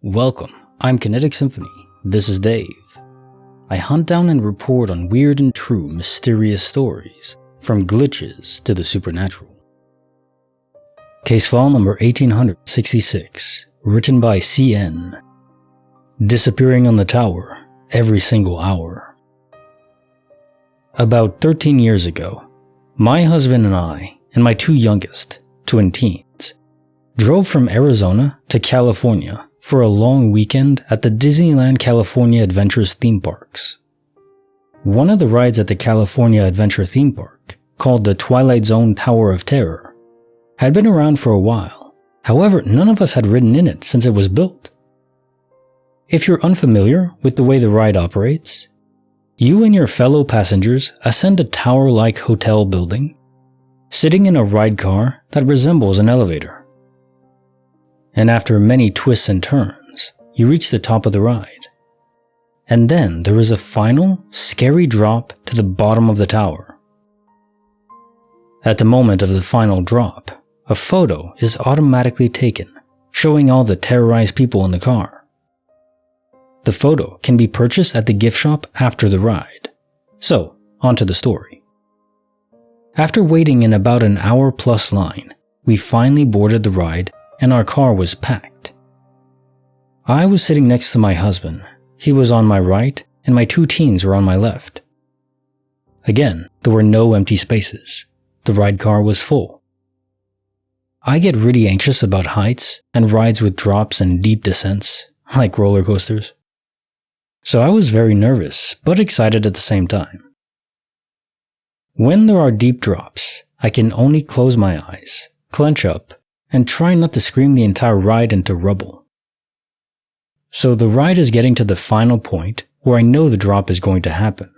Welcome, I'm Kinetic Symphony. This is Dave. I hunt down and report on weird and true mysterious stories, from glitches to the supernatural. Case file number 1866, written by CN. Disappearing on the tower, every single hour. About 13 years ago, my husband and I, and my two youngest, twin teens, drove from Arizona to California for a long weekend at the Disneyland California Adventures theme parks. One of the rides at the California Adventure theme park, called the Twilight Zone Tower of Terror, had been around for a while. However, none of us had ridden in it since it was built. If you're unfamiliar with the way the ride operates, you and your fellow passengers ascend a tower-like hotel building, sitting in a ride car that resembles an elevator. And after many twists and turns, you reach the top of the ride. And then there is a final, scary drop to the bottom of the tower. At the moment of the final drop, a photo is automatically taken, showing all the terrorized people in the car. The photo can be purchased at the gift shop after the ride. So, on to the story. After waiting in about an hour-plus line, we finally boarded the ride and our car was packed. I was sitting next to my husband, he was on my right, and my two teens were on my left. Again, there were no empty spaces. The ride car was full. I get really anxious about heights and rides with drops and deep descents, like roller coasters. So I was very nervous, but excited at the same time. When there are deep drops, I can only close my eyes, clench up, and try not to scream the entire ride into rubble. So the ride is getting to the final point where I know the drop is going to happen.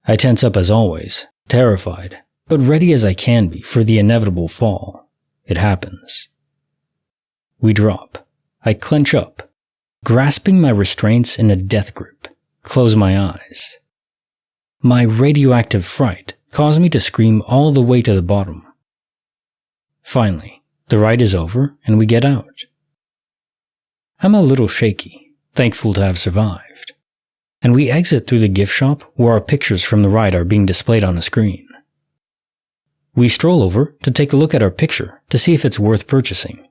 I tense up as always, terrified, but ready as I can be for the inevitable fall. It happens. We drop. I clench up, grasping my restraints in a death grip, close my eyes. My radioactive fright caused me to scream all the way to the bottom. Finally, the ride is over and we get out. I'm a little shaky, thankful to have survived, and we exit through the gift shop where our pictures from the ride are being displayed on a screen. We stroll over to take a look at our picture to see if it's worth purchasing.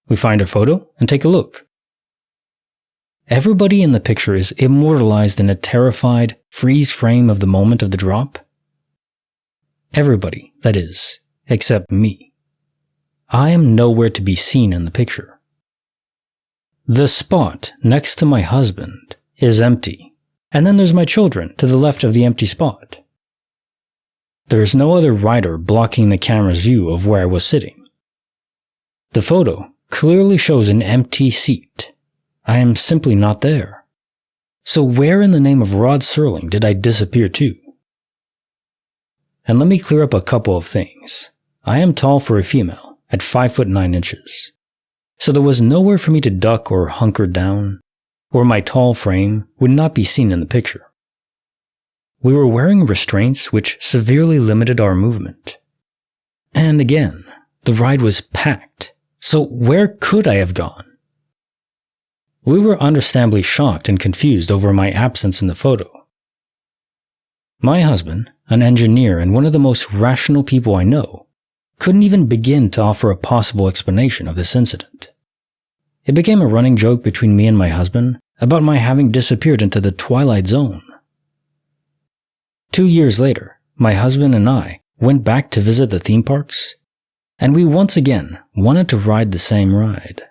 We find our photo and take a look. Everybody in the picture is immortalized in a terrified, freeze frame of the moment of the drop. Everybody, that is, except me. I am nowhere to be seen in the picture. The spot next to my husband is empty, and then there's my children to the left of the empty spot. There is no other rider blocking the camera's view of where I was sitting. The photo clearly shows an empty seat. I am simply not there. So where in the name of Rod Serling did I disappear to? And let me clear up a couple of things. I am tall for a female, at 5'9". So there was nowhere for me to duck or hunker down, or my tall frame would not be seen in the picture. We were wearing restraints which severely limited our movement. And again, the ride was packed, so where could I have gone? We were understandably shocked and confused over my absence in the photo. My husband, an engineer and one of the most rational people I know, couldn't even begin to offer a possible explanation of this incident. It became a running joke between me and my husband about my having disappeared into the Twilight Zone. 2 years later, my husband and I went back to visit the theme parks, and we once again wanted to ride the same ride,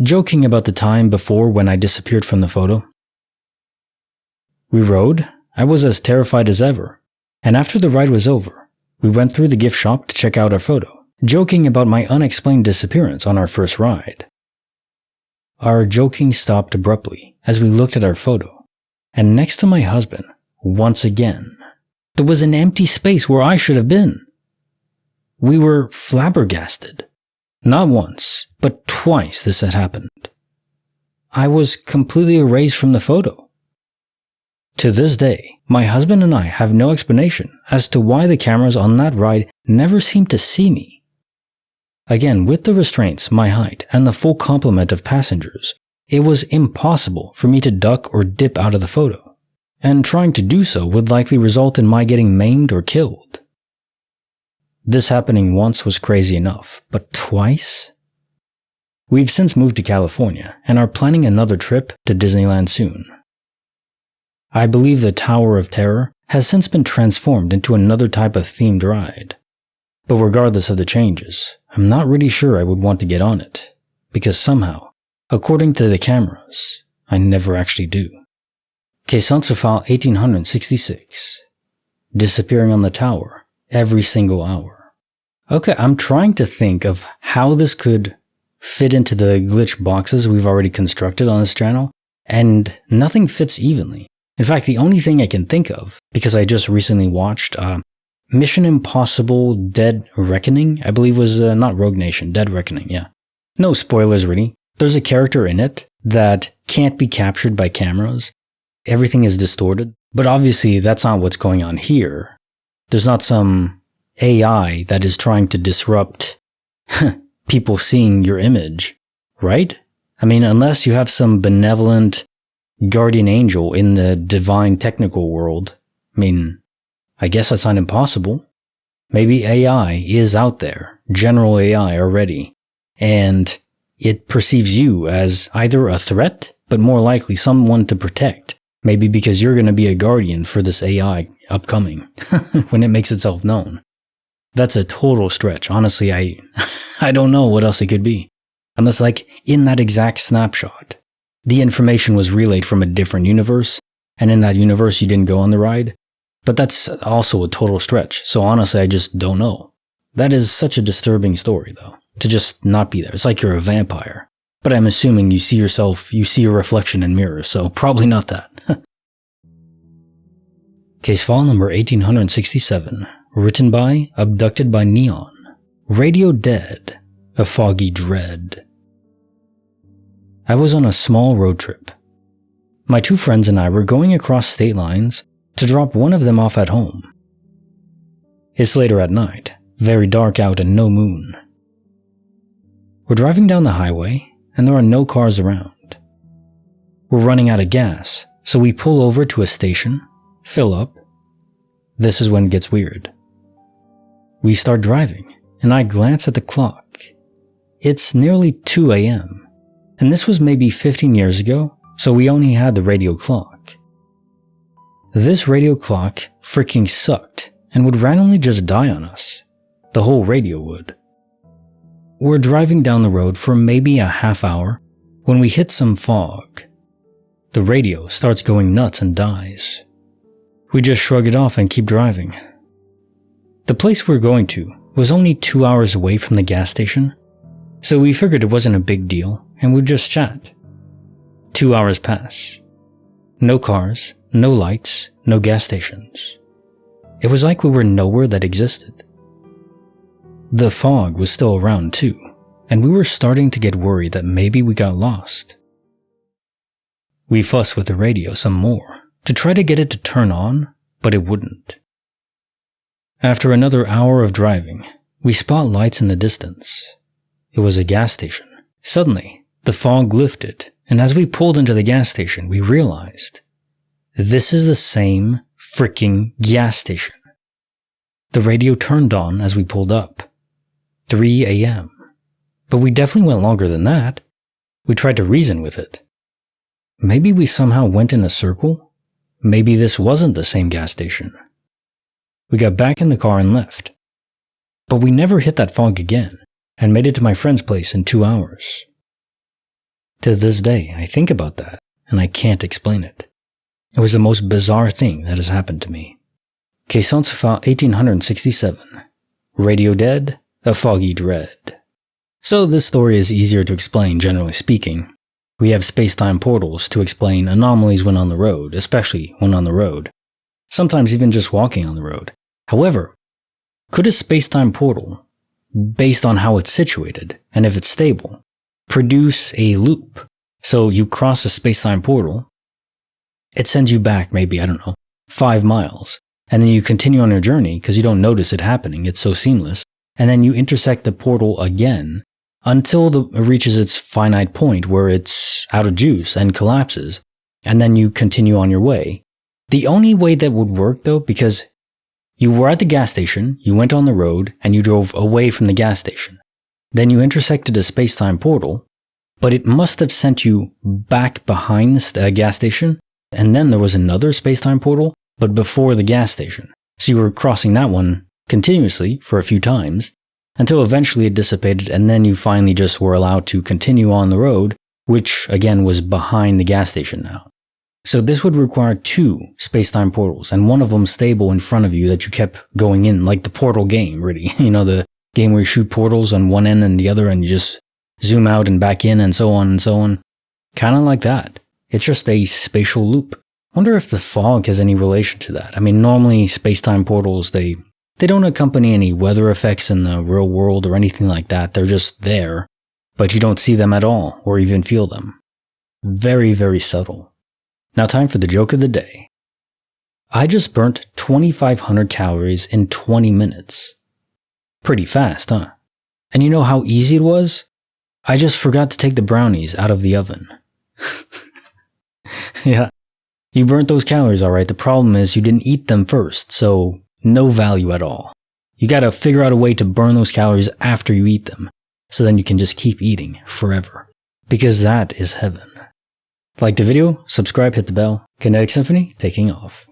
joking about the time before when I disappeared from the photo. We rode, I was as terrified as ever, and after the ride was over, we went through the gift shop to check out our photo, joking about my unexplained disappearance on our first ride. Our joking stopped abruptly as we looked at our photo, and next to my husband, once again, there was an empty space where I should have been. We were flabbergasted. Not once, but twice this had happened. I was completely erased from the photo. To this day, my husband and I have no explanation as to why the cameras on that ride never seemed to see me. Again, with the restraints, my height, and the full complement of passengers, it was impossible for me to duck or dip out of the photo, and trying to do so would likely result in my getting maimed or killed. This happening once was crazy enough, but twice? We've since moved to California and are planning another trip to Disneyland soon. I believe the Tower of Terror has since been transformed into another type of themed ride. But regardless of the changes, I'm not really sure I would want to get on it, because somehow, according to the cameras, I never actually do. Caissance file 1866. Disappearing on the tower every single hour. Okay, I'm trying to think of how this could fit into the glitch boxes we've already constructed on this channel, and nothing fits evenly. In fact, the only thing I can think of, because I just recently watched Mission Impossible Dead Reckoning, I believe was not Rogue Nation, Dead Reckoning, yeah. No spoilers really. There's a character in it that can't be captured by cameras. Everything is distorted. But obviously that's not what's going on here. There's not some AI that is trying to disrupt people seeing your image, right? I mean, unless you have some benevolent guardian angel in the divine technical world. I mean, I guess that's not impossible. Maybe AI is out there, general AI already, and it perceives you as either a threat, but more likely someone to protect. Maybe because you're going to be a guardian for this AI upcoming when it makes itself known. That's a total stretch. Honestly, I don't know what else it could be. Unless like in that exact snapshot, the information was relayed from a different universe, and in that universe you didn't go on the ride. But that's also a total stretch, so honestly I just don't know. That is such a disturbing story though, to just not be there. It's like you're a vampire. But I'm assuming you see your reflection in mirrors, so probably not that. Case file number 1867, written by Abducted by Neon. Radio Dead, a Foggy Dread. I was on a small road trip. My two friends and I were going across state lines to drop one of them off at home. It's later at night, very dark out and no moon. We're driving down the highway and there are no cars around. We're running out of gas, so we pull over to a station, fill up. This is when it gets weird. We start driving and I glance at the clock. It's nearly 2 a.m. and this was maybe 15 years ago, so we only had the radio clock. This radio clock freaking sucked and would randomly just die on us. The whole radio would. We're driving down the road for maybe a half hour when we hit some fog. The radio starts going nuts and dies. We just shrug it off and keep driving. The place we're going to was only 2 hours away from the gas station, so we figured it wasn't a big deal and we'd just chat. 2 hours pass. No cars, no lights, no gas stations. It was like we were nowhere that existed. The fog was still around too, and we were starting to get worried that maybe we got lost. We fussed with the radio some more to try to get it to turn on, but it wouldn't. After another hour of driving, we spot lights in the distance. It was a gas station. Suddenly, the fog lifted, and as we pulled into the gas station, we realized this is the same freaking gas station. The radio turned on as we pulled up. 3 a.m. But we definitely went longer than that. We tried to reason with it. Maybe we somehow went in a circle? Maybe this wasn't the same gas station. We got back in the car and left. But we never hit that fog again and made it to my friend's place in 2 hours. To this day, I think about that and I can't explain it. It was the most bizarre thing that has happened to me. Caissance file 1867. Radio Dead, a Foggy Dread. So this story is easier to explain, generally speaking. We have space-time portals to explain anomalies when on the road, especially when on the road. Sometimes even just walking on the road. However, could a space-time portal, based on how it's situated, and if it's stable, produce a loop? So you cross a space-time portal, it sends you back maybe, 5 miles, and then you continue on your journey because you don't notice it happening, it's so seamless, and then you intersect the portal again until it reaches its finite point where it's out of juice and collapses, and then you continue on your way. The only way that would work though, because you were at the gas station, you went on the road, and you drove away from the gas station. Then you intersected a space-time portal, but it must have sent you back behind the gas station, and then there was another space-time portal, but before the gas station. So you were crossing that one continuously for a few times, until eventually it dissipated, and then you finally just were allowed to continue on the road, which again was behind the gas station now. So this would require 2 space-time portals, and one of them stable in front of you that you kept going in, like the Portal game, really. You know, the game where you shoot portals on one end and the other, and you just zoom out and back in, and so on and so on. Kinda like that. It's just a spatial loop. Wonder if the fog has any relation to that. I mean, normally space-time portals, they don't accompany any weather effects in the real world or anything like that. They're just there, but you don't see them at all or even feel them. Very, very subtle. Now time for the joke of the day. I just burnt 2,500 calories in 20 minutes. Pretty fast, huh? And you know how easy it was? I just forgot to take the brownies out of the oven. Yeah. You burnt those calories alright. The problem is you didn't eat them first, so no value at all. You gotta figure out a way to burn those calories after you eat them, so then you can just keep eating forever. Because that is heaven. Like the video, subscribe, hit the bell. Kinetic Symphony, taking off.